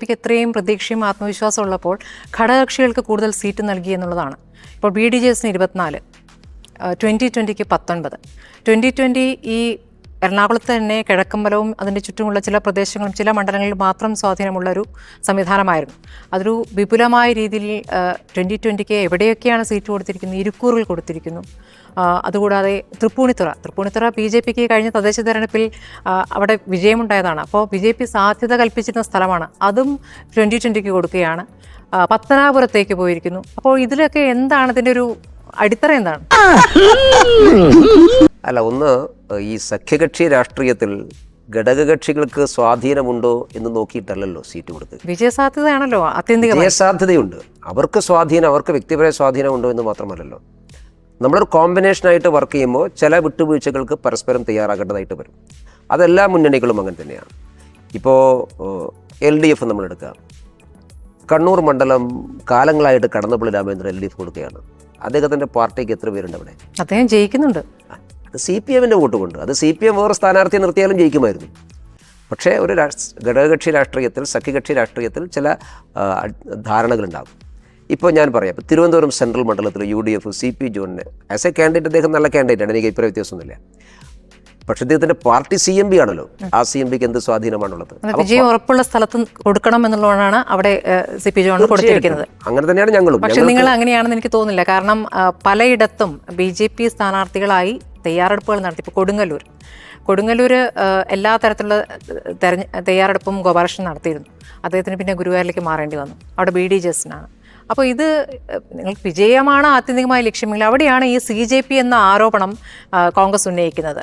പാർട്ടിക്ക് ഇത്രയും പ്രതീക്ഷയും ആത്മവിശ്വാസം ഉള്ളപ്പോൾ ഘടകകക്ഷികൾക്ക് കൂടുതൽ സീറ്റ് നൽകി എന്നുള്ളതാണ്. ഇപ്പോൾ BDJSന് 24, 2020 19. 2020 ഈ എറണാകുളത്ത് തന്നെ കിഴക്കമ്പലവും അതിൻ്റെ ചുറ്റുമുള്ള ചില പ്രദേശങ്ങളും ചില മണ്ഡലങ്ങളിൽ മാത്രം സ്വാധീനമുള്ളൊരു സംവിധാനമായിരുന്നു. അതൊരു വിപുലമായ രീതിയിൽ 2020 എവിടെയൊക്കെയാണ് സീറ്റ് കൊടുത്തിരിക്കുന്നത്, ഇരിക്കൂറിൽ കൊടുത്തിരിക്കുന്നു. അതുകൂടാതെ തൃപ്പൂണിത്തുറ BJPക്ക് കഴിഞ്ഞ തദ്ദേശ തെരഞ്ഞെടുപ്പിൽ അവിടെ വിജയമുണ്ടായതാണ്. അപ്പോൾ BJP സാധ്യത കൽപ്പിച്ചിരുന്ന സ്ഥലമാണ്, അതും 2020 കൊടുക്കുകയാണ്. പത്തനാപുരത്തേക്ക് പോയിരിക്കുന്നു. അപ്പോൾ ഇതിലൊക്കെ എന്താണ് ഇതിൻ്റെ ഒരു അടിത്തറ എന്താണ്? അല്ല, ഒന്ന് ഈ സഖ്യകക്ഷി രാഷ്ട്രീയത്തിൽ ഘടകകക്ഷികൾക്ക് സ്വാധീനമുണ്ടോ എന്ന് നോക്കിയിട്ടല്ലല്ലോ സീറ്റ് കൊടുക്കുക. വിജയസാധ്യതയാണല്ലോ ആത്യന്തിക. വിജയസാധ്യതയുണ്ട്, അവർക്ക് സ്വാധീനം, അവർക്ക് വ്യക്തിപരമായ സ്വാധീനമുണ്ടോ എന്ന് മാത്രമല്ലല്ലോ. നമ്മളൊരു കോമ്പിനേഷനായിട്ട് വർക്ക് ചെയ്യുമ്പോൾ ചില വിട്ടുവീഴ്ചകൾക്ക് പരസ്പരം തയ്യാറാകേണ്ടതായിട്ട് വരും. അതെല്ലാ മുന്നണികളും അങ്ങനെ തന്നെയാണ്. ഇപ്പോൾ LDF നമ്മളെടുക്കാം. കണ്ണൂർ മണ്ഡലം കാലങ്ങളായിട്ട് കടന്നപ്പള്ളി രാമേന്ദ്രൻ LDF കൊടുക്കുകയാണ്. അദ്ദേഹത്തിൻ്റെ പാർട്ടിക്ക് എത്ര പേരുണ്ട് അവിടെ? അദ്ദേഹം ജയിക്കുന്നുണ്ട്. അത് CPMൻ്റെ വോട്ട് കൊണ്ട്. അത് CPM വേറെ സ്ഥാനാർത്ഥിയെ നിർത്തിയാലും ജയിക്കുമായിരുന്നു. പക്ഷേ ഒരു ഘടകകക്ഷി രാഷ്ട്രീയത്തിൽ, സഖ്യകക്ഷി രാഷ്ട്രീയത്തിൽ ചില ധാരണകളുണ്ടാകും. ഇപ്പോൾ ഞാൻ പറയാം, ഇപ്പോൾ തിരുവനന്തപുരം സെൻട്രൽ മണ്ഡലത്തിൽ UDF CP ജോണിന് ആസ് എ കാൻഡിഡേറ്റ് അദ്ദേഹം നല്ല കാൻഡിഡേറ്റാണ്, എനിക്ക് അഭിപ്രായ വ്യത്യാസമൊന്നുമില്ല. പക്ഷേ അദ്ദേഹത്തിൻ്റെ പാർട്ടി CMB ആണല്ലോ. ആ CMBക്ക് എന്ത് സ്വാധീനമാണുള്ളത്? വിജയം ഉറപ്പുള്ള സ്ഥലത്ത് കൊടുക്കണം എന്നുള്ളതാണ് അവിടെ CP ജോൺ കൊടുത്തിരിക്കുന്നത്. അങ്ങനെ തന്നെയാണ് ഞങ്ങളും. പക്ഷെ നിങ്ങൾ അങ്ങനെയാണെന്ന് എനിക്ക് തോന്നുന്നില്ല. കാരണം പലയിടത്തും BJP സ്ഥാനാർത്ഥികളായി തയ്യാറെടുപ്പുകൾ നടത്തി. ഇപ്പോൾ കൊടുങ്ങല്ലൂർ എല്ലാ തരത്തിലുള്ള തയ്യാറെടുപ്പും ഗോപാലകൃഷ്ണൻ നടത്തിയിരുന്നു. അദ്ദേഹത്തിന് പിന്നെ ഗുരുവായൂരിലേക്ക് മാറേണ്ടി വന്നു. അവിടെ BDJSനാണ്. അപ്പോൾ ഇത് നിങ്ങൾക്ക് വിജയമാണ് ആത്യന്തികമായ ലക്ഷ്യമെങ്കിൽ അവിടെയാണ് ഈ CJP എന്ന ആരോപണം കോൺഗ്രസ് ഉന്നയിക്കുന്നത്.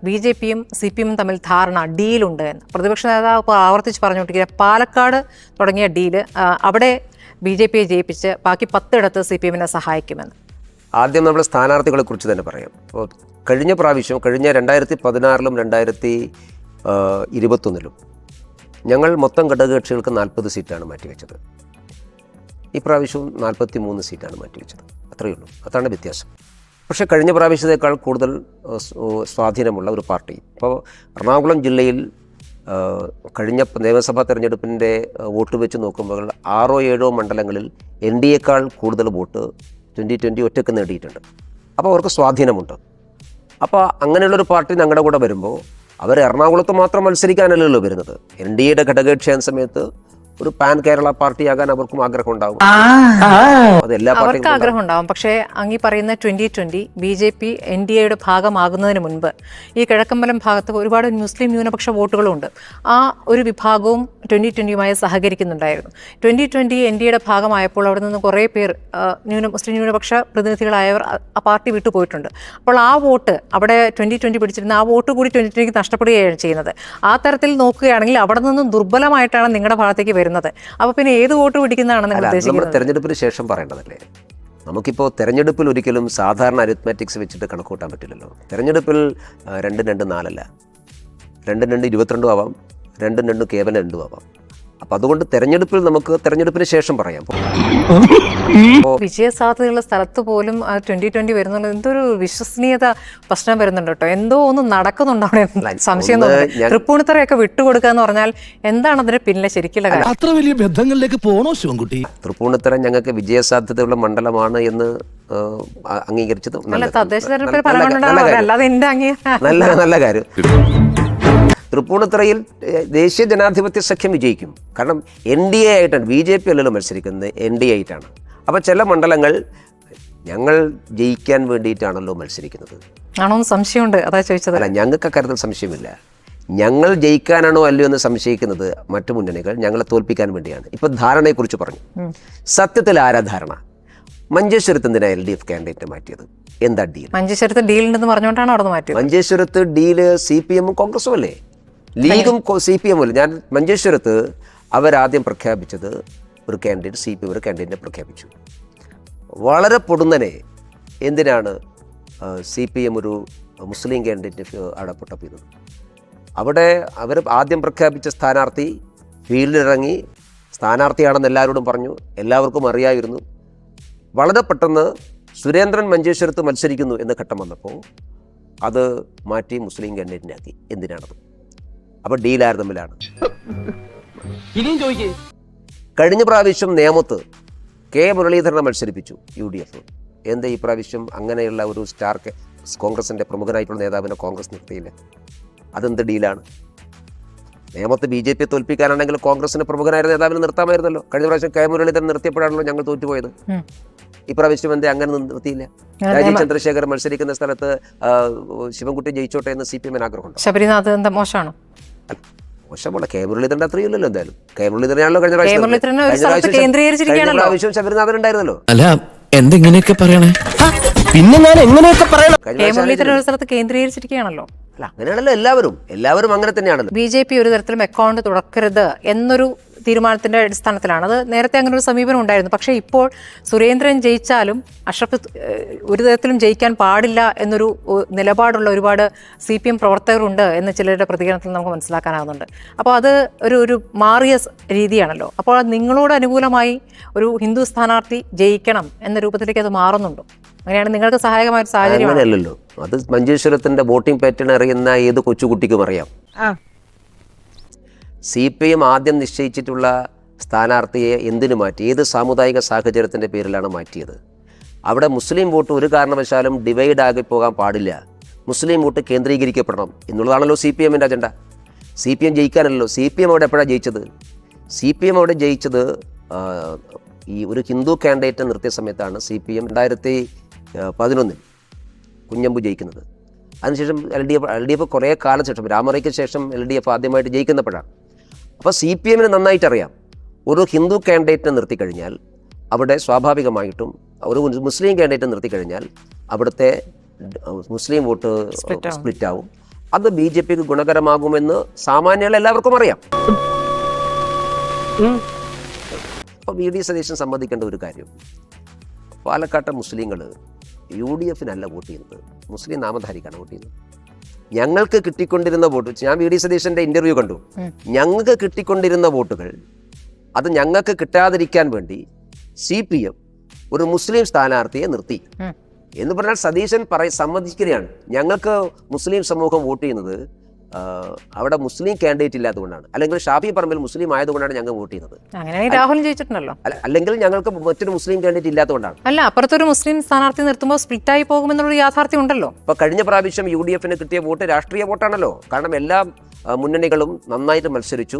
BJPയും CPMും തമ്മിൽ ധാരണ, ഡീലുണ്ട് എന്ന് പ്രതിപക്ഷ നേതാവ് ആവർത്തിച്ച് പറഞ്ഞുകൊണ്ടിരിക്കുക. പാലക്കാട് തുടങ്ങിയ ഡീല് അവിടെ BJPയെ ജയിപ്പിച്ച് ബാക്കി 10 ഇടത്ത് CPMനെ സഹായിക്കുമെന്ന്. ആദ്യം നമ്മൾ സ്ഥാനാർത്ഥികളെ കുറിച്ച് തന്നെ പറയാം. അപ്പോൾ കഴിഞ്ഞ 2016-ലും 2021-ലും ഞങ്ങൾ മൊത്തം ഘടകകക്ഷികൾക്ക് 40 സീറ്റാണ് മാറ്റിവെച്ചത്. ഈ പ്രാവശ്യവും 43 സീറ്റാണ് മാറ്റിവെച്ചത്. അത്രയേ ഉള്ളൂ. അതാണ് വ്യത്യാസം. പക്ഷേ കഴിഞ്ഞ പ്രാവശ്യത്തേക്കാൾ കൂടുതൽ സ്വാധീനമുള്ള ഒരു പാർട്ടി. ഇപ്പോൾ എറണാകുളം ജില്ലയിൽ കഴിഞ്ഞ നിയമസഭാ തെരഞ്ഞെടുപ്പിൻ്റെ വോട്ട് വെച്ച് നോക്കുമ്പോൾ 6-7 മണ്ഡലങ്ങളിൽ NDAയേക്കാൾ കൂടുതൽ വോട്ട് 2020 ഒറ്റയ്ക്ക് നേടിയിട്ടുണ്ട്. അപ്പോൾ അവർക്ക് സ്വാധീനമുണ്ട്. അപ്പോൾ അങ്ങനെയുള്ളൊരു പാർട്ടി ഞങ്ങളുടെ കൂടെ വരുമ്പോൾ അവർ എറണാകുളത്ത് മാത്രം മത്സരിക്കാനല്ലല്ലോ വരുന്നത്. NDAയുടെ ഘടകകക്ഷിയായ സമയത്ത് ഒരു പാൻ കേരള പാർട്ടിയാകാൻ അവർക്കും ആഗ്രഹം ഉണ്ടാവും. അവർക്ക് ആഗ്രഹം ഉണ്ടാവും. പക്ഷേ അങ്ങീ പറയുന്ന 2020 BJP NDAയുടെ ഭാഗമാകുന്നതിന് മുൻപ് ഈ കിഴക്കമ്പലം ഭാഗത്ത് ഒരുപാട് മുസ്ലിം ന്യൂനപക്ഷ വോട്ടുകളുണ്ട്. ആ ഒരു വിഭാഗവും 2020യുമായി സഹകരിക്കുന്നുണ്ടായിരുന്നു. 2020 NDAയുടെ ഭാഗമായപ്പോൾ അവിടെ നിന്ന് കുറേ പേർ മുസ്ലിം ന്യൂനപക്ഷ പ്രതിനിധികളായവർ ആ പാർട്ടി വിട്ടുപോയിട്ടുണ്ട്. അപ്പോൾ ആ വോട്ട് അവിടെ 2020 പിടിച്ചിരുന്ന ആ വോട്ട് കൂടി 2020ക്ക് നഷ്ടപ്പെടുകയാണ് ചെയ്യുന്നത്. ആ തരത്തിൽ നോക്കുകയാണെങ്കിൽ അവിടെ നിന്നും ദുർബലമായിട്ടാണ് നിങ്ങളുടെ ഭാഗത്തേക്ക് വരുന്നത്. അപ്പോൾ പിന്നെ ഏത് വോട്ട് പിടിക്കുന്നതാണ് നിങ്ങൾ ഉദ്ദേശിക്കുന്നത്? തെരഞ്ഞെടുപ്പിന് ശേഷം പറയേണ്ടതല്ലേ. നമുക്കിപ്പോൾ തെരഞ്ഞെടുപ്പിൽ ഒരിക്കലും സാധാരണ അരിത്മാറ്റിക്സ് വെച്ചിട്ട് കണക്ക് കൂട്ടാൻ പറ്റില്ലല്ലോ. തെരഞ്ഞെടുപ്പിൽ 2-2 4 2-2 22 ആവാം, 2-2 കേവലം 2 ആവാം. അപ്പം അതുകൊണ്ട് തെരഞ്ഞെടുപ്പിന് ശേഷം പറയാം. വിജയസാധ്യതയുള്ള സ്ഥലത്ത് പോലും 2020 വരുന്നുണ്ട്. എന്തൊരു വിശ്വസനീയത പ്രശ്നം വരുന്നുണ്ട് കേട്ടോ. എന്തോ ഒന്ന് നടക്കുന്നുണ്ട് അവിടെ, സംശയം തോന്നുന്നു. തൃപ്പൂണിത്തുറയൊക്കെ വിട്ടുകൊടുക്കുക എന്ന് പറഞ്ഞാൽ എന്താണ് അതിന് പിന്നിലെ ശരിക്കുള്ള കാര്യം? അത്ര വലിയ ബന്ധങ്ങളിലേക്ക് പോണോ ശിവൻകുട്ടി? തൃപ്പൂണിത്തുറ ഞങ്ങൾക്ക് വിജയസാധ്യതയുള്ള മണ്ഡലമാണ് എന്ന് അംഗീകരിച്ചത് തദ്ദേശ തെരഞ്ഞെടുപ്പിൽ നല്ല കാര്യം. തൃപ്പൂണിത്തുറയിൽ ദേശീയ ജനാധിപത്യ സഖ്യം വിജയിക്കും. കാരണം NDA ആയിട്ടാണ്, BJP അല്ലല്ലോ മത്സരിക്കുന്നത്, NDA ആയിട്ടാണ്. അപ്പോൾ ചില മണ്ഡലങ്ങൾ ഞങ്ങൾ ജയിക്കാൻ വേണ്ടിയിട്ടാണല്ലോ മത്സരിക്കുന്നത്. ആണോ സംശയമുണ്ട്, അതാ ചോദിച്ചത്. അല്ല, ഞങ്ങൾക്ക് അക്കാര്യത്തിൽ സംശയമില്ല. ഞങ്ങൾ ജയിക്കാനാണോ അല്ലയോ എന്ന് സംശയിക്കുന്നത് മറ്റു മുന്നണികൾ ഞങ്ങളെ തോൽപ്പിക്കാൻ വേണ്ടിയാണ്. ഇപ്പം ധാരണയെക്കുറിച്ച് പറഞ്ഞു. സത്യത്തിൽ ആരാ ധാരണ? മഞ്ചേശ്വരത്ത് എന്തിനാണ് LDF കാൻഡിഡേറ്റ് മാറ്റിയത്? എന്താ ഡീൽ? മഞ്ചേശ്വരത്ത് ഡീലുണ്ടെന്ന് പറഞ്ഞുകൊണ്ടാണ് അവിടെ മാറ്റിയത്. മഞ്ചേശ്വരത്ത് ഡീല് CPMും കോൺഗ്രസും അല്ലേ, ലീഗും CPMും അല്ലേ. ഞാൻ മഞ്ചേശ്വരത്ത് അവരാദ്യം പ്രഖ്യാപിച്ചത് ഒരു കാൻഡിഡേറ്റ്, CPM ഒരു കാൻഡിഡേറ്റിനെ പ്രഖ്യാപിച്ചു. വളരെ പൊടുന്നനെ എന്തിനാണ് CPM ഒരു മുസ്ലിം കാൻഡിഡേറ്റ് അവിടെ പുട്ടപ്പ് ചെയ്തത്? അവിടെ അവർ ആദ്യം പ്രഖ്യാപിച്ച സ്ഥാനാർത്ഥി ഫീൽഡിലിറങ്ങി സ്ഥാനാർത്ഥിയാണെന്ന് എല്ലാവരോടും പറഞ്ഞു, എല്ലാവർക്കും അറിയാമായിരുന്നു. വളരെ പെട്ടെന്ന് സുരേന്ദ്രൻ മഞ്ചേശ്വരത്ത് മത്സരിക്കുന്നു എന്ന ഘട്ടം വന്നപ്പോൾ അത് മാറ്റി മുസ്ലിം കാൻഡിഡേറ്റിനാക്കി. എന്തിനാണത്? അപ്പോൾ ഡീലാർ തമ്മിലാണ്. കഴിഞ്ഞ പ്രാവശ്യം നേമത്ത് കെ മുരളീധരനെ മത്സരിപ്പിച്ചു UDF. എന്താ ഈ പ്രാവശ്യം അങ്ങനെയുള്ള ഒരു സ്റ്റാർ കോൺഗ്രസിൻ്റെ പ്രമുഖനായിട്ടുള്ള നേതാവിനെ കോൺഗ്രസ് നിർത്തിയില്ല? അതെന്ത് ഡീലാണ്? നേമത്ത് BJP തോൽപ്പിക്കാനാണെങ്കിൽ കോൺഗ്രസിന് പ്രമുഖനായ നേതാവിനെ നിർത്താമായിരുന്നല്ലോ. കഴിഞ്ഞ പ്രാവശ്യം കെ മുരളീധരൻ നിർത്തിയപ്പോഴാണല്ലോ ഞങ്ങൾ തോറ്റുപോയത്. ഇപ്രാവശ്യം എന്താ അങ്ങനെ നിർത്തിയില്ല? രാജീവ് ചന്ദ്രശേഖരൻ മത്സരിക്കുന്ന സ്ഥലത്ത് ശിവൻകുട്ടി ജയിച്ചോട്ടെ എന്ന് CPM ആഗ്രഹമുണ്ട്. ശബരിനാഥ് എന്താ മോശമാണോ? മോശമല്ല, കെ മുരളീധരൻ്റെ അത്രയില്ലല്ലോ. എന്തായാലും കെ മുരളീധരനാണല്ലോ കഴിഞ്ഞ പ്രാവശ്യം ശബരിനാഥൻ ഉണ്ടായിരുന്നല്ലോ. അല്ല എന്തെങ്ങനെയൊക്കെ പറയണേ, പിന്നെ ഞാൻ എങ്ങനെയൊക്കെ പറയണം? കെ മുരളീധരൻ ഒരു സ്ഥലത്ത് കേന്ദ്രീകരിച്ചിരിക്കുകയാണല്ലോ. അല്ല, അങ്ങനെയാണല്ലോ എല്ലാവരും അങ്ങനെ തന്നെയാണല്ലോ. BJP ഒരു തരത്തിലും അക്കൗണ്ട് തുറക്കരുത് എന്നൊരു തീരുമാനത്തിന്റെ അടിസ്ഥാനത്തിലാണ്. അത് നേരത്തെ അങ്ങനെ ഒരു സമീപനം ഉണ്ടായിരുന്നു. പക്ഷേ ഇപ്പോൾ സുരേന്ദ്രൻ ജയിച്ചാലും അഷ്റഫ് ഒരു തരത്തിലും ജയിക്കാൻ പാടില്ല എന്നൊരു നിലപാടുള്ള ഒരുപാട് CPM പ്രവർത്തകരുണ്ട് എന്ന് ചിലരുടെ പ്രതികരണത്തിൽ നമുക്ക് മനസ്സിലാക്കാനാകുന്നുണ്ട്. അപ്പോൾ അത് ഒരു മാറിയ രീതിയാണല്ലോ. അപ്പോൾ നിങ്ങളോട് അനുകൂലമായി ഒരു ഹിന്ദു സ്ഥാനാർത്ഥി ജയിക്കണം എന്ന രൂപത്തിലേക്ക് അത് മാറുന്നുണ്ടോ? അങ്ങനെയാണ് നിങ്ങൾക്ക് സഹായകമായ ഒരു സാഹചര്യം? അങ്ങനെയല്ലല്ലോ. അത് മഞ്ചേശ്വരത്തിന്റെ വോട്ടിംഗ് പാറ്റേൺ അറിയുന്ന ഏത് കൊച്ചുകുട്ടിക്കും അറിയാം. CPM ആദ്യം നിശ്ചയിച്ചിട്ടുള്ള സ്ഥാനാർത്ഥിയെ എന്തിനു മാറ്റി? ഏത് സാമുദായിക സാഹചര്യത്തിൻ്റെ പേരിലാണ് മാറ്റിയത്? അവിടെ മുസ്ലിം വോട്ട് ഒരു കാരണവശാലും ഡിവൈഡ് ആകി പോകാൻ പാടില്ല, മുസ്ലിം വോട്ട് കേന്ദ്രീകരിക്കപ്പെടണം എന്നുള്ളതാണല്ലോ CPMൻ്റെ അജണ്ട. CPM ജയിക്കാനല്ലോ. CPM അവിടെ എപ്പോഴാണ് ജയിച്ചത്? CPM അവിടെ ജയിച്ചത് ഈ ഒരു ഹിന്ദു കാൻഡിഡേറ്റ് നിർത്തിയ സമയത്താണ്. CPM 2011 കുഞ്ഞമ്പു ജയിക്കുന്നത്. അതിനുശേഷം LDF കുറേ കാലം ശേഷം, രാമറയ്ക്ക് ശേഷം LDF ആദ്യമായിട്ട് ജയിക്കുന്നപ്പോഴാണ്. അപ്പോൾ CPMന് നന്നായിട്ട് അറിയാം, ഒരു ഹിന്ദു കാൻഡിഡേറ്റിനെ നിർത്തിക്കഴിഞ്ഞാൽ അവിടെ സ്വാഭാവികമായിട്ടും ഒരു മുസ്ലിം കാൻഡിഡേറ്റ് നിർത്തിക്കഴിഞ്ഞാൽ അവിടുത്തെ മുസ്ലിം വോട്ട് സ്പ്ലിറ്റ് ആവും. അത് BJPക്ക് ഗുണകരമാകുമെന്ന് സാമാന്യങ്ങൾ എല്ലാവർക്കും അറിയാം. അപ്പോൾ VD സതീശൻ സമ്മതിക്കേണ്ട ഒരു കാര്യം, പാലക്കാട്ടെ മുസ്ലിങ്ങൾ UDFനല്ല വോട്ട് ചെയ്യുന്നത്, മുസ്ലിം നാമധാരിക്കാണ് വോട്ട് ചെയ്യുന്നത്. ഞങ്ങൾക്ക് കിട്ടിക്കൊണ്ടിരുന്ന വോട്ട്, ഞാൻ VD സതീശൻ്റെ ഇൻ്റർവ്യൂ കണ്ടു, ഞങ്ങൾക്ക് കിട്ടിക്കൊണ്ടിരുന്ന വോട്ടുകൾ അത് ഞങ്ങൾക്ക് കിട്ടാതിരിക്കാൻ വേണ്ടി CPM ഒരു മുസ്ലിം സ്ഥാനാർത്ഥിയെ നിർത്തി എന്ന് പറഞ്ഞാൽ സതീശൻ സമ്മതിക്കുകയാണ്. ഞങ്ങൾക്ക് മുസ്ലിം സമൂഹം വോട്ട് ചെയ്യുന്നത് അവിടെ മുസ്ലിം കാൻഡിഡേറ്റ് ഇല്ലാത്തതുകൊണ്ടാണ്, അല്ലെങ്കിൽ ഷാഫി പറമ്പിൽ മുസ്ലിം ആയതുകൊണ്ടാണ് ഞങ്ങൾ വോട്ട് ചെയ്യുന്നത്. രാഹുൽ ജയിച്ചിട്ടുണ്ടല്ലോ. അല്ലെങ്കിൽ ഞങ്ങൾക്ക് മറ്റൊരു മുസ്ലിം കാൻഡിഡേറ്റ് ഇല്ലാത്തതുകൊണ്ടാണ്. അല്ല, അപ്പുറത്തൊരു മുസ്ലിം സ്ഥാനാർത്ഥി നിർത്തുമ്പോൾ സ്പ്ലിറ്റായി പോകുമെന്നുള്ള യാഥാർത്ഥ്യം ഉണ്ടല്ലോ. ഇപ്പൊ കഴിഞ്ഞ പ്രാവശ്യം UDFന് കിട്ടിയ വോട്ട് രാഷ്ട്രീയ വോട്ടാണല്ലോ. കാരണം എല്ലാ മുന്നണികളും നന്നായിട്ട് മത്സരിച്ചു,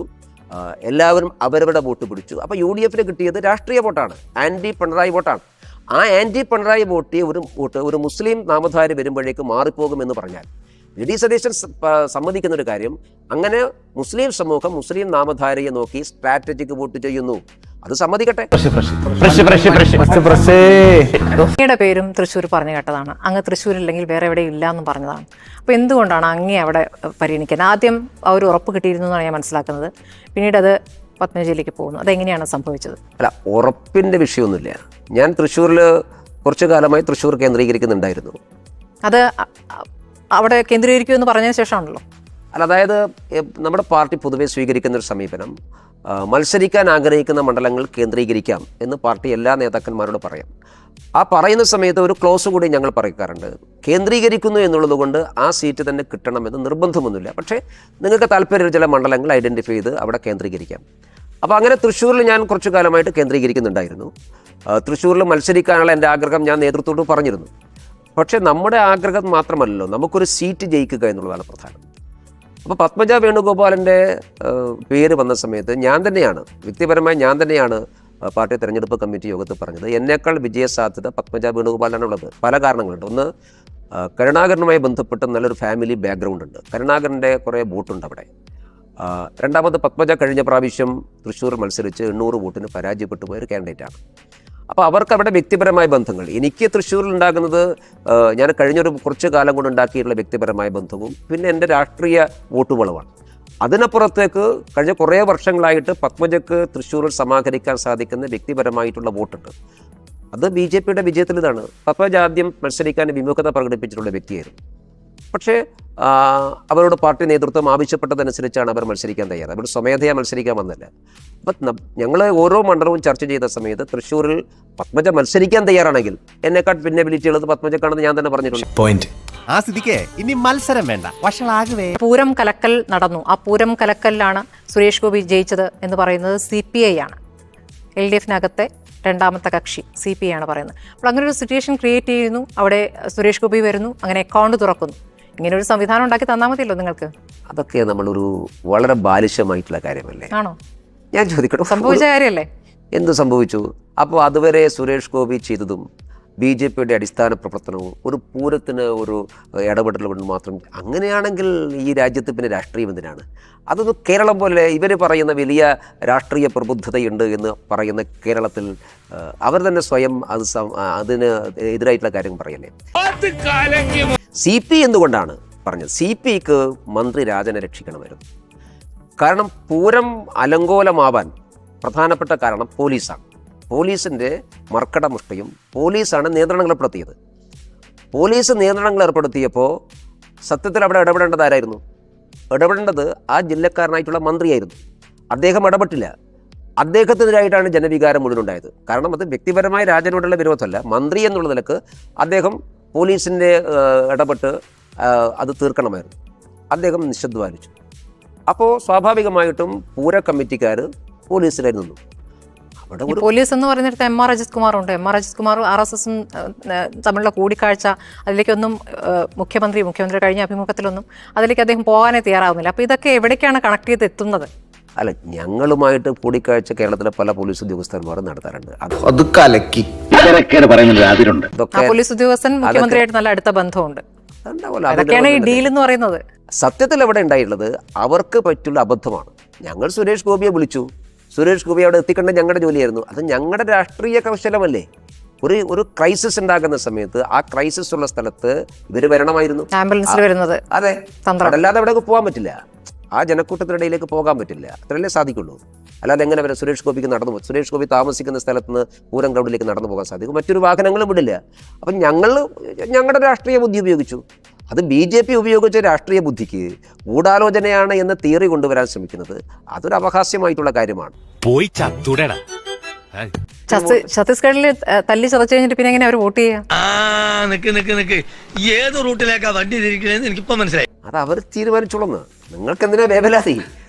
എല്ലാവരും അവരവരുടെ വോട്ട് പിടിച്ചു. അപ്പോൾ UDFന് കിട്ടിയത് രാഷ്ട്രീയ വോട്ടാണ്, ആന്റി പിണറായി വോട്ടാണ്. ആ ആന്റി പിണറായി വോട്ട് ഒരു മുസ്ലിം നാമധാരി വരുമ്പോഴേക്ക് മാറിപ്പോകുമെന്ന് പറഞ്ഞാൽ VD സതീശൻ സമ്മതിക്കുന്ന ഒരു കാര്യം, അങ്ങനെ മുസ്ലിം സമൂഹം മുസ്ലിം നാമധാരിയെ നോക്കി സ്ട്രാറ്റജിക് വോട്ട് ചെയ്യുന്നു. അത് സമ്മതിക്കട്ടെ. അങ്ങയുടെ പേരും തൃശ്ശൂർ പറഞ്ഞു കേട്ടതാണ്. അങ്ങ് തൃശ്ശൂരില്ലെങ്കിൽ വേറെ എവിടെ ഇല്ല എന്നും പറഞ്ഞതാണ്. അപ്പോൾ എന്തുകൊണ്ടാണ് അങ്ങേ അവിടെ പരിഗണിക്കാൻ? ആദ്യം ആ ഒരു ഉറപ്പ് കിട്ടിയിരുന്നു എന്നാണ് ഞാൻ മനസ്സിലാക്കുന്നത്. പിന്നീട് അത് പത്മജിയിലേക്ക് പോകുന്നു. അതെങ്ങനെയാണ് സംഭവിച്ചത്? അല്ല, ഉറപ്പിൻ്റെ വിഷയമൊന്നുമില്ല. ഞാൻ തൃശ്ശൂരിൽ കുറച്ചു കാലമായി തൃശ്ശൂർ കേന്ദ്രീകരിക്കുന്നുണ്ടായിരുന്നു. അത് അവിടെ കേന്ദ്രീകരിക്കുമെന്ന് പറഞ്ഞതിന് ശേഷമാണല്ലോ. അല്ല, അതായത് നമ്മുടെ പാർട്ടി പൊതുവെ സ്വീകരിക്കുന്ന ഒരു സമീപനം, മത്സരിക്കാൻ ആഗ്രഹിക്കുന്ന മണ്ഡലങ്ങൾ കേന്ദ്രീകരിക്കാം എന്ന് പാർട്ടി എല്ലാ നേതാക്കന്മാരോടും പറയാം. ആ പറയുന്ന സമയത്ത് ഒരു ക്ലോസ് കൂടി ഞങ്ങൾ പറയാറുണ്ട്. കേന്ദ്രീകരിക്കുന്നു എന്നുള്ളത് കൊണ്ട് ആ സീറ്റ് തന്നെ കിട്ടണമെന്ന് നിർബന്ധമൊന്നുമില്ല, പക്ഷേ നിങ്ങൾക്ക് താല്പര്യമുള്ള ചില മണ്ഡലങ്ങൾ ഐഡൻറ്റിഫൈ ചെയ്ത് അവിടെ കേന്ദ്രീകരിക്കാം. അപ്പോൾ അങ്ങനെ തൃശ്ശൂരിൽ ഞാൻ കുറച്ചു കാലമായിട്ട് കേന്ദ്രീകരിക്കുന്നുണ്ടായിരുന്നു. തൃശ്ശൂരിൽ മത്സരിക്കാനുള്ള എൻ്റെ ആഗ്രഹം ഞാൻ നേതൃത്വത്തോട് പറഞ്ഞിരുന്നു. പക്ഷേ നമ്മുടെ ആഗ്രഹം മാത്രമല്ലല്ലോ, നമുക്കൊരു സീറ്റ് ജയിക്കുക എന്നുള്ളതാണ് പ്രധാനം. അപ്പോൾ പത്മജ വേണുഗോപാലിൻ്റെ പേര് വന്ന സമയത്ത് വ്യക്തിപരമായി ഞാൻ തന്നെയാണ് പാർട്ടി തെരഞ്ഞെടുപ്പ് കമ്മിറ്റി യോഗത്തിൽ പറഞ്ഞത്, എന്നേക്കാൾ വിജയസാധ്യത പത്മജ വേണുഗോപാലിനാണുള്ളത്. പല കാരണങ്ങളുണ്ട്. ഒന്ന്, കരുണാകരനുമായി ബന്ധപ്പെട്ട് നല്ലൊരു ഫാമിലി ബാക്ക്ഗ്രൗണ്ട് ഉണ്ട്, കരുണാകരൻ്റെ കുറേ വോട്ടുണ്ട് അവിടെ. രണ്ടാമത്, പത്മജ കഴിഞ്ഞ പ്രാവശ്യം തൃശ്ശൂർ മത്സരിച്ച് 800 വോട്ടിന് പരാജയപ്പെട്ടു പോയൊരു കാൻഡിഡേറ്റാണ്. അപ്പോൾ അവർക്ക് അവിടെ വ്യക്തിപരമായ ബന്ധങ്ങൾ, എനിക്ക് തൃശ്ശൂരിൽ ഉണ്ടാകുന്നത് ഞാൻ കഴിഞ്ഞൊരു കുറച്ച് കാലം കൊണ്ട് ഉണ്ടാക്കിയിട്ടുള്ള വ്യക്തിപരമായ ബന്ധവും പിന്നെ എൻ്റെ രാഷ്ട്രീയ വോട്ടുകളുമാണ്. അതിനപ്പുറത്തേക്ക് കഴിഞ്ഞ കുറേ വർഷങ്ങളായിട്ട് പത്മജക്ക് തൃശ്ശൂരിൽ സമാഹരിക്കാൻ സാധിക്കുന്ന വ്യക്തിപരമായിട്ടുള്ള വോട്ടുണ്ട്. അത് BJPയുടെ വിജയത്തിൽ ഇതാണ്. പത്മജ ആദ്യം മത്സരിക്കാൻ വിമുഖത പ്രകടിപ്പിച്ചിട്ടുള്ള വ്യക്തിയായിരുന്നു. പക്ഷേ അവരോട് പാർട്ടി നേതൃത്വം ആവശ്യപ്പെട്ടതനുസരിച്ചാണ് അവർ മത്സരിക്കാൻ തയ്യാറ്. അവർ സ്വമേധയാ മത്സരിക്കാൻ വന്നല്ല. അപ്പം ഞങ്ങൾ ഓരോ മണ്ഡലവും ചർച്ച ചെയ്ത സമയത്ത് തൃശ്ശൂരിൽ പത്മജ മത്സരിക്കാൻ തയ്യാറാണെങ്കിൽ എന്നെക്കാൾ പിന്നെ എബിലിറ്റി ഉള്ളത് പത്മജക്കാണെന്ന് ഞാൻ തന്നെ പറഞ്ഞിട്ടുണ്ട്. ആ സ്ഥിതിക്ക് ഇനി മത്സരം വേണ്ട, വഷളാകുവേ. പൂരം കലക്കൽ നടന്നു. ആ പൂരം കലക്കലിലാണ് സുരേഷ് ഗോപി ജയിച്ചത് എന്ന് പറയുന്നത് CPI ആണ്. LDF-നകത്തെ രണ്ടാമത്തെ കക്ഷി CPI ആണ് പറയുന്നത്. അപ്പോൾ അങ്ങനെ ഒരു സിറ്റുവേഷൻ ക്രിയേറ്റ് ചെയ്യുന്നു, അവിടെ സുരേഷ് ഗോപി വരുന്നു, അങ്ങനെ അക്കൗണ്ട് തുറക്കുന്നു. ഇങ്ങനെ ഒരു സംവിധാനം ഉണ്ടാക്കി തന്നാൽ മതിയല്ലോ നിങ്ങൾക്ക്. അതൊക്കെ നമ്മളൊരു വളരെ ബാലിശമായിട്ടുള്ള കാര്യമല്ലേ? ആണോ? ഞാൻ ചോദിക്കട്ടെ, സംഭവിച്ച കാര്യമല്ലേ? എന്ത് സംഭവിച്ചു? അപ്പോൾ അതുവരെ സുരേഷ് ഗോപി ചെയ്തതും BJPയുടെ അടിസ്ഥാന പ്രവർത്തനവും ഒരു പൂരത്തിന് ഒരു ഇടപെടൽ കൊണ്ട് മാത്രം, അങ്ങനെയാണെങ്കിൽ ഈ രാജ്യത്ത് പിന്നെ രാഷ്ട്രീയം എന്തിനാണ്? അതൊന്നും കേരളം പോലെ ഇവർ പറയുന്ന വലിയ രാഷ്ട്രീയ പ്രബുദ്ധതയുണ്ട് എന്ന് പറയുന്ന കേരളത്തിൽ അവർ തന്നെ സ്വയം അതിന് എതിരായിട്ടുള്ള കാര്യം പറയല്ലേ? CP എന്തുകൊണ്ടാണ് പറഞ്ഞത്? CPക്ക് മന്ത്രി രാജനെ രക്ഷിക്കണമായിരുന്നു. കാരണം പൂരം അലങ്കോലമാവാൻ പ്രധാനപ്പെട്ട കാരണം പോലീസാണ്. പോലീസിൻ്റെ മർക്കടമുഷ്ടിയും പോലീസാണ് നിയന്ത്രണങ്ങൾ ഏർപ്പെടുത്തിയത്. പോലീസ് നിയന്ത്രണങ്ങൾ ഏർപ്പെടുത്തിയപ്പോൾ സത്യത്തിൽ അവിടെ ഇടപെടേണ്ടത് ആരായിരുന്നു? ഇടപെടേണ്ടത് ആ ജില്ലക്കാരനായിട്ടുള്ള മന്ത്രിയായിരുന്നു. അദ്ദേഹം ഇടപെട്ടില്ല. അദ്ദേഹത്തിനെതിരായിട്ടാണ് ജനവികാരം മുഴുവനുണ്ടായത്. കാരണം അത് വ്യക്തിപരമായ രാജനോടുള്ള വിരോധമല്ല, മന്ത്രി എന്നുള്ള നിലക്ക് അദ്ദേഹം പോലീസിൻ്റെ ഇടപെട്ട് അത് തീർക്കണമായിരുന്നു. അദ്ദേഹം നിശബ്ദപാലിച്ചു. അപ്പോൾ സ്വാഭാവികമായിട്ടും പൂര കമ്മിറ്റിക്കാർ പോലീസിലായി നിന്നു. പോലീസ് എന്ന് പറഞ്ഞിടത്ത് MR അജിത് കുമാറുണ്ട്. MR അജിത് കുമാർ RSSും തമ്മിലുള്ള കൂടിക്കാഴ്ച, അതിലേക്കൊന്നും മുഖ്യമന്ത്രി കഴിഞ്ഞ അഭിമുഖത്തിലൊന്നും അതിലേക്ക് അദ്ദേഹം പോകാനേ തയ്യാറാവുന്നില്ല. അപ്പോൾ ഇതൊക്കെ എവിടേക്കാണ് കണക്ട് ചെയ്ത് എത്തുന്നത്? അല്ല, ഞങ്ങളുമായിട്ട് കൂടിക്കാഴ്ച കേരളത്തിലെ പല പോലീസ് ഉദ്യോഗസ്ഥന്മാരും നടത്താറുണ്ട്. പോലീസ് ഉദ്യോഗസ്ഥൻ മുഖ്യമന്ത്രിയായിട്ട് നല്ല അടുത്ത ബന്ധമുണ്ട്. അതൊക്കെയാണ് ഈ ഡീൽ എന്ന് പറയുന്നത്. സത്യത്തിൽ അവിടെ ഉണ്ടായിട്ടുള്ളത് അവർക്ക് പറ്റുള്ള അബദ്ധമാണ്. ഞങ്ങൾ സുരേഷ് ഗോപിയെ വിളിച്ചു. സുരേഷ് ഗോപി അവിടെ എത്തിക്കേണ്ട ഞങ്ങളുടെ ജോലിയായിരുന്നു. അത് ഞങ്ങളുടെ രാഷ്ട്രീയ കൗശലമല്ലേ? ഒരു ക്രൈസിസ് ഉണ്ടാകുന്ന സമയത്ത് ആ ക്രൈസിസ് ഉള്ള സ്ഥലത്ത് ഇവർ വരണമായിരുന്നു. ആംബുലൻസിൽ വരുന്നത്. അതെ, അല്ലാതെ അവിടെ പോകാൻ പറ്റില്ല. ആ ജനക്കൂട്ടത്തിനിടയിലേക്ക് പോകാൻ പറ്റില്ല. അത്രയല്ലേ സാധിക്കുള്ളൂ. അല്ലാതെ എങ്ങനെ വരെ സുരേഷ് ഗോപിക്ക് നടന്നു പോകും? സുരേഷ് ഗോപി താമസിക്കുന്ന സ്ഥലത്ത് നിന്ന് പൂരം ഗ്രൗണ്ടിലേക്ക് നടന്നു പോകാൻ സാധിക്കും? മറ്റൊരു വാഹനങ്ങളും വിടില്ല. അപ്പം ഞങ്ങളുടെ രാഷ്ട്രീയ ബുദ്ധി ഉപയോഗിച്ചു. അത് BJP ഉപയോഗിച്ച രാഷ്ട്രീയ ബുദ്ധിക്ക് ഗൂഢാലോചനയാണ് എന്ന തിയറി കൊണ്ടുവരാൻ ശ്രമിക്കുന്നത് അതൊരു അപഹാസ്യമായിട്ടുള്ള കാര്യമാണ്. പോയി ചത്തുടടാ. ഛത്തീസ്ഗഡിൽ തല്ലി ചതച്ചു കഴിഞ്ഞിട്ട് പിന്നെ എങ്ങനെ അവർ വോട്ട് ചെയ്യാം? ഏത് റൂട്ടിലേക്കാ വണ്ടി തിരിക്കണേന്ന് എനിക്കിപ്പോ മനസ്സിലായി. അത് അവർ തീരുമാനിച്ചോളുന്നു. നിങ്ങൾക്ക് എന്തിനാ വേവലാതി?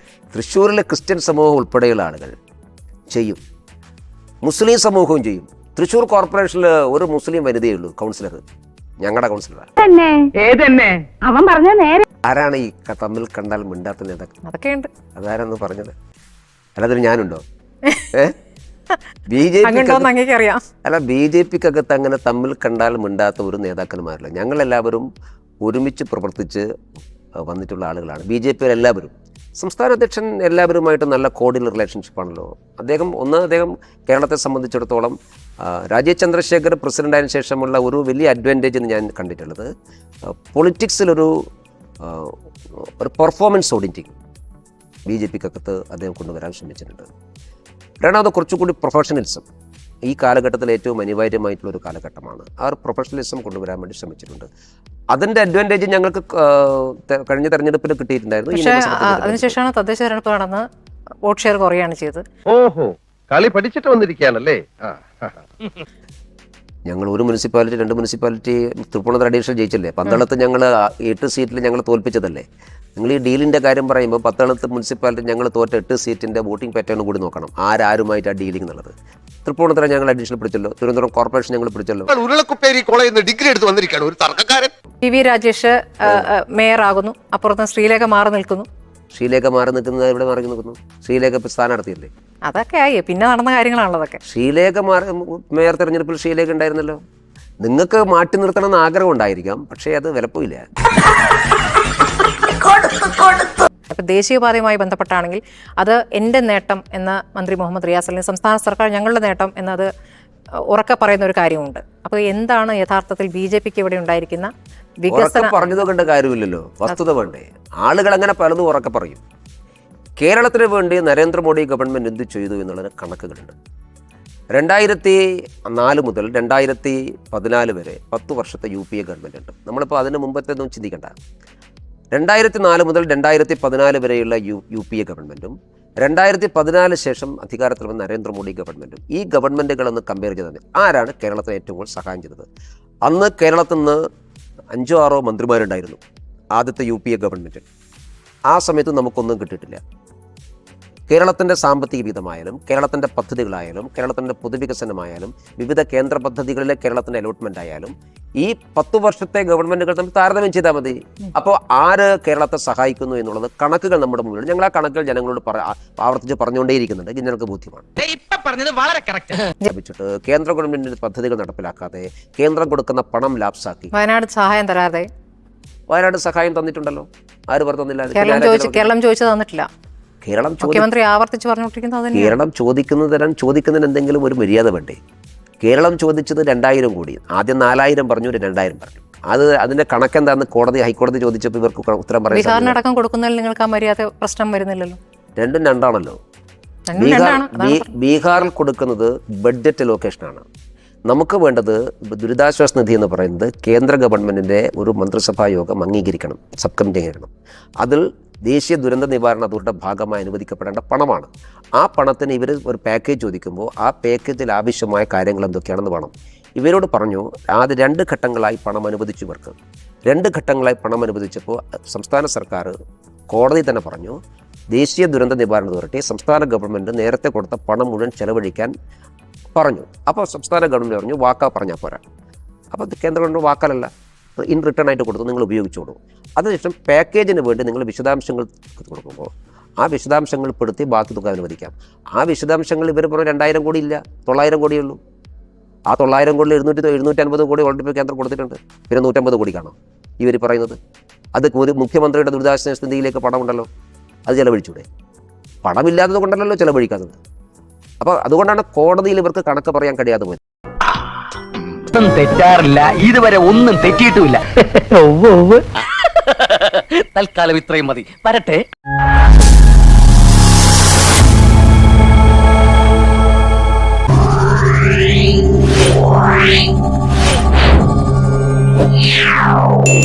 തൃശ്ശൂരിലെ ക്രിസ്ത്യൻ സമൂഹം ഉൾപ്പെടെയുള്ള ആളുകൾ ചെയ്യും, മുസ്ലിം സമൂഹവും ചെയ്യും. തൃശ്ശൂർ കോർപ്പറേഷനിൽ ഒരു മുസ്ലിം വനിതയുള്ളൂ കൗൺസിലർ, ഞങ്ങളുടെ കൗൺസിലറാണ്. അവൻ പറഞ്ഞ നേരെ. ആരാണ് ഈ തമ്മിൽ കണ്ടാൽ മിണ്ടാത്ത നേതാക്കൾ? അതൊക്കെയുണ്ട്. അതാരെന്ന് പറഞ്ഞത്? അല്ലാതെ ഞാനുണ്ടോ? അറിയാം. അല്ല, BJPക്കകത്ത് അങ്ങനെ തമ്മിൽ കണ്ടാൽ മിണ്ടാത്ത ഒരു നേതാക്കന്മാരില്ല. ഞങ്ങളെല്ലാവരും ഒരുമിച്ച് പ്രവർത്തിച്ച് വന്നിട്ടുള്ള ആളുകളാണ്. BJP എല്ലാവരും. സംസ്ഥാന അധ്യക്ഷൻ എല്ലാവരുമായിട്ട് നല്ല കോഡിൽ റിലേഷൻഷിപ്പാണല്ലോ. അദ്ദേഹം കേരളത്തെ സംബന്ധിച്ചിടത്തോളം രാജീവ് ചന്ദ്രശേഖർ പ്രസിഡൻ്റായതിനു ശേഷമുള്ള ഒരു വലിയ അഡ്വാൻറ്റേജ് എന്ന് ഞാൻ കണ്ടിട്ടുള്ളത് പൊളിറ്റിക്സിലൊരു പെർഫോമൻസ് ഓഡിറ്റിംഗ് BJPക്കകത്ത് അദ്ദേഹം കൊണ്ടുവരാൻ ശ്രമിച്ചിട്ടുണ്ട്. രണ്ടാമത് കുറച്ചുകൂടി പ്രൊഫഷണലിസം ഈ കാലഘട്ടത്തിൽ ഏറ്റവും അനിവാര്യമായിട്ടുള്ളൊരു കാലഘട്ടമാണ്. ആ ഒരു പ്രൊഫഷണലിസം കൊണ്ടുവരാൻ വേണ്ടി ശ്രമിച്ചിട്ടുണ്ട്. അതിൻ്റെ അഡ്വാൻറ്റേജ് ഞങ്ങൾക്ക് കഴിഞ്ഞ തെരഞ്ഞെടുപ്പിൽ കിട്ടിയിട്ടുണ്ടായിരുന്നു. അതിനുശേഷമാണ് തദ്ദേശ തെരഞ്ഞെടുപ്പ് നടന്ന് വോട്ട് ഷെയർ കുറയാണ് ചെയ്തത്. ഓഹോ, കളി പഠിച്ചിട്ട് വന്നിരിക്കുകയാണല്ലേ. ഞങ്ങൾ ഒരു മുനിസിപ്പാലിറ്റി 2 മുനിസിപ്പാലിറ്റി തൃപ്പൂണിത്തുറ അഡീഷണൽ ജയിച്ചില്ലേ? പന്തളത്ത് ഞങ്ങൾ 8 സീറ്റിൽ ഞങ്ങൾ തോൽപ്പിച്ചതല്ലേ? നിങ്ങൾ ഈ ഡീലിൻ്റെ കാര്യം പറയുമ്പോൾ പത്തളത്ത് മുനിസിപ്പാലിറ്റി ഞങ്ങൾ തോറ്റ 8 സീറ്റിൻ്റെ വോട്ടിംഗ് പാറ്റേൺ കൂടി നോക്കണം. ആരുമായിട്ട് ആ ഡീലിംഗ് എന്നുള്ളത്. തൃപ്പൂണിത്തുറ ഞങ്ങൾ അഡീഷണൽ പിടിച്ചല്ലോ, തിരുവനന്തപുരം കോർപ്പറേഷൻ ഞങ്ങൾ പിടിച്ചല്ലോ. ഉരുളക്കുപ്പേരി കോളേജിൽ നിന്ന് ഡിഗ്രി എടുത്ത് വന്നിരിക്കുകയാണ് ഒരു തർക്കക്കാരൻ. PV രാജേഷ് മേയർ ആകുന്നു, അപ്പുറത്ത് ശ്രീലേഖ മാറി നിൽക്കുന്നു. ശ്രീലേഖ മാറി നിൽക്കുന്നത് എവിടെ മാറി നിൽക്കുന്നു? ശ്രീലേഖ ഇപ്പോൾ സ്ഥാനാർത്ഥിയല്ലേ? അതൊക്കെ ആയി, പിന്നെ നടന്ന കാര്യങ്ങളാണല്ലോ അതൊക്കെ. ശ്രീലേഖ മേയർ തെരഞ്ഞെടുപ്പിൽ ശ്രീലേഖ ഉണ്ടായിരുന്നല്ലോ. നിങ്ങൾക്ക് മാറ്റി നിർത്തണമെന്ന് ആഗ്രഹം ഉണ്ടായിരിക്കാം, പക്ഷേ അത് വിലപ്പോയില്ല. അപ്പോൾ ദേശീയപാതയുമായി ബന്ധപ്പെട്ടാണെങ്കിൽ അത് എൻ്റെ നേട്ടം എന്ന മന്ത്രി മുഹമ്മദ് റിയാസ്, അല്ലെങ്കിൽ സംസ്ഥാന സർക്കാർ ഞങ്ങളുടെ നേട്ടം എന്നത് ഉറക്കെ പറയുന്ന ഒരു കാര്യമുണ്ട്. അപ്പോൾ എന്താണ് യഥാർത്ഥത്തിൽ BJPക്ക് ഇവിടെ ഉണ്ടായിരിക്കുന്ന വികസനം? പറഞ്ഞതുകൊണ്ട് കാര്യമില്ലല്ലോ, വസ്തുത വേണ്ടേ? ആളുകൾ അങ്ങനെ പലതും ഉറക്കെ പറയും. കേരളത്തിന് വേണ്ടി നരേന്ദ്രമോദി ഗവൺമെൻറ് എന്ത് ചെയ്തു എന്നുള്ളതിന് കണക്കുകളുണ്ട്. 2004 മുതൽ 2014 വരെ 10 വർഷത്തെ UPA ഗവൺമെൻറ് ഉണ്ട്. നമ്മളിപ്പോൾ അതിന് മുമ്പത്തെ ഒന്നും ചിന്തിക്കണ്ട. 2004 മുതൽ 2014 വരെയുള്ള UPA ഗവൺമെൻറ്റും 2014 ശേഷം അധികാരത്തിൽ വന്ന നരേന്ദ്രമോദി ഗവൺമെൻറ്റും ഈ ഗവൺമെൻറ്റുകളൊന്ന് കമ്പയർ ചെയ്താൽ ആരാണ് കേരളത്തിന് ഏറ്റവും കൂടുതൽ സഹായം ചെയ്തത്? അന്ന് കേരളത്തിൽ നിന്ന് 5-6 മന്ത്രിമാരുണ്ടായിരുന്നു ആദ്യത്തെ UPA ഗവൺമെൻറ്. ആ സമയത്ത് നമുക്കൊന്നും കിട്ടിയിട്ടില്ല. കേരളത്തിൻ്റെ സാമ്പത്തിക വിഹിതമായാലും കേരളത്തിൻ്റെ പദ്ധതികളായാലും കേരളത്തിൻ്റെ പൊതുവികസനമായാലും വിവിധ കേന്ദ്ര പദ്ധതികളിലെ കേരളത്തിൻ്റെ അലോട്ട്മെൻ്റ് ആയാലും ഈ 10 വർഷത്തെ ഗവൺമെൻറ്റുകൾ തമ്മിൽ താരതമ്യം ചെയ്താൽ മതി. അപ്പോൾ ആര് കേരളത്തെ സഹായിക്കുന്നു എന്നുള്ളത് കണക്കുകൾ നമ്മുടെ മുന്നിൽ. ഞങ്ങൾ ആ കണക്കുകൾ ജനങ്ങളോട് ആവർത്തിച്ച് പറഞ്ഞുകൊണ്ടേയിരിക്കുന്നുണ്ട്. ജനങ്ങൾക്ക് ബോധ്യമാണ്. ലഭിച്ചിട്ട് കേന്ദ്ര ഗവൺമെൻറ്റിൻ്റെ പദ്ധതികൾ നടപ്പിലാക്കാതെ കേന്ദ്രം കൊടുക്കുന്ന പണം ലാപ്സാക്കി വയനാട് സഹായം തരാതെ വയനാട് സഹായം തന്നിട്ടുണ്ടല്ലോ. ആര് പറഞ്ഞില്ല? കേരളം ചോദിച്ചു തന്നിട്ടില്ല. കേരളം മുഖ്യമന്ത്രി ആവർത്തിച്ച് പറഞ്ഞുകൊണ്ടിരിക്കുന്നത് കേരളം ചോദിക്കുന്നതിന് എന്തെങ്കിലും ഒരു മര്യാദ വേണ്ടേ? കേരളം ചോദിച്ചത് 2000 കോടി. ആദ്യം 4000 പറഞ്ഞു, 2000 പറഞ്ഞു. അതിന്റെ കണക്കെന്താന്ന് ഹൈക്കോടതി ചോദിച്ചപ്പോൾ ഇവർക്ക് ഉത്തരം പറയാൻ ബീഹാറിനടക്കം കൊടുക്കുന്നതിൽ നിങ്ങൾക്ക് ആ മര്യാദ പ്രശ്നം വരുന്നില്ലല്ലോ. രണ്ടും രണ്ടാണല്ലോ. ബീഹാറിൽ കൊടുക്കുന്നത് ബഡ്ജറ്റ് ലൊക്കേഷനാണ്. നമുക്ക് വേണ്ടത് ദുരിതാശ്വാസ നിധി എന്ന് പറയുന്നത് കേന്ദ്ര ഗവൺമെൻറ്റിൻ്റെ ഒരു മന്ത്രിസഭാ യോഗം അംഗീകരിക്കണം, സബ് കമ്മിറ്റി അംഗീകരിക്കണം. അതിൽ ദേശീയ ദുരന്ത നിവാരണ അതോറിറ്റിയുടെ ഭാഗമായി അനുവദിക്കപ്പെടേണ്ട പണമാണ്. ആ പണത്തിന് ഇവർ ഒരു പാക്കേജ് ചോദിക്കുമ്പോൾ ആ പാക്കേജിൽ ആവശ്യമായ കാര്യങ്ങൾ എന്തൊക്കെയാണെന്ന് വേണം. ഇവരോട് പറഞ്ഞു ആദ്യം 2 ഘട്ടങ്ങളായി പണം അനുവദിച്ചു. ഇവർക്ക് 2 ഘട്ടങ്ങളായി പണം അനുവദിച്ചപ്പോൾ സംസ്ഥാന സർക്കാർ കോടതി തന്നെ പറഞ്ഞു ദേശീയ ദുരന്ത നിവാരണ അതോറിറ്റി സംസ്ഥാന ഗവൺമെൻറ് നേരത്തെ കൊടുത്ത പണം മുഴുവൻ ചെലവഴിക്കാൻ പറഞ്ഞു. അപ്പോൾ സംസ്ഥാന ഗവൺമെൻറ് പറഞ്ഞു വാക്കാ പറഞ്ഞാൽ പോരാ. അപ്പോൾ കേന്ദ്ര ഗവൺമെൻറ് വാക്കാലല്ല, ഇൻ റിട്ടേൺ ആയിട്ട് കൊടുത്തു, നിങ്ങൾ ഉപയോഗിച്ചോളൂ. അതിനുശേഷം പാക്കേജിന് വേണ്ടി നിങ്ങൾ വിശദാംശങ്ങൾ കൊടുക്കുമ്പോൾ ആ വിശദാംശങ്ങൾ പെടുത്തി ബാക്കി തുക അനുവദിക്കാം. ആ വിശദാംശങ്ങൾ ഇവർ പറഞ്ഞ 2000 കോടി ഇല്ല, 900 കോടിയേ ഉള്ളൂ. ആ 900 കോടിയിൽ 750 കോടി ഓൾറെഡി കേന്ദ്രം കൊടുത്തിട്ടുണ്ട്. പിന്നെ 150 കോടി കാണോ ഇവർ പറയുന്നത്? അത് ഒരു മുഖ്യമന്ത്രിയുടെ ദുരിതാശ്വാസ നിധിയിലേക്ക് പണമുണ്ടല്ലോ, അത് ചെലവഴിച്ചൂടെ? പണമില്ലാത്തത് കൊണ്ടല്ലോ ചെലവഴിക്കാത്തത്. അപ്പോൾ അതുകൊണ്ടാണ് കോടതിയിൽ ഇവർക്ക് കണക്ക് പറയാൻ കഴിയാതെ പോയത്. തെറ്റാറില്ല, ഇതുവരെ ഒന്നും തെറ്റിയിട്ടുമില്ല. തൽക്കാലം ഇത്രയും മതി. വരട്ടെ. Wow.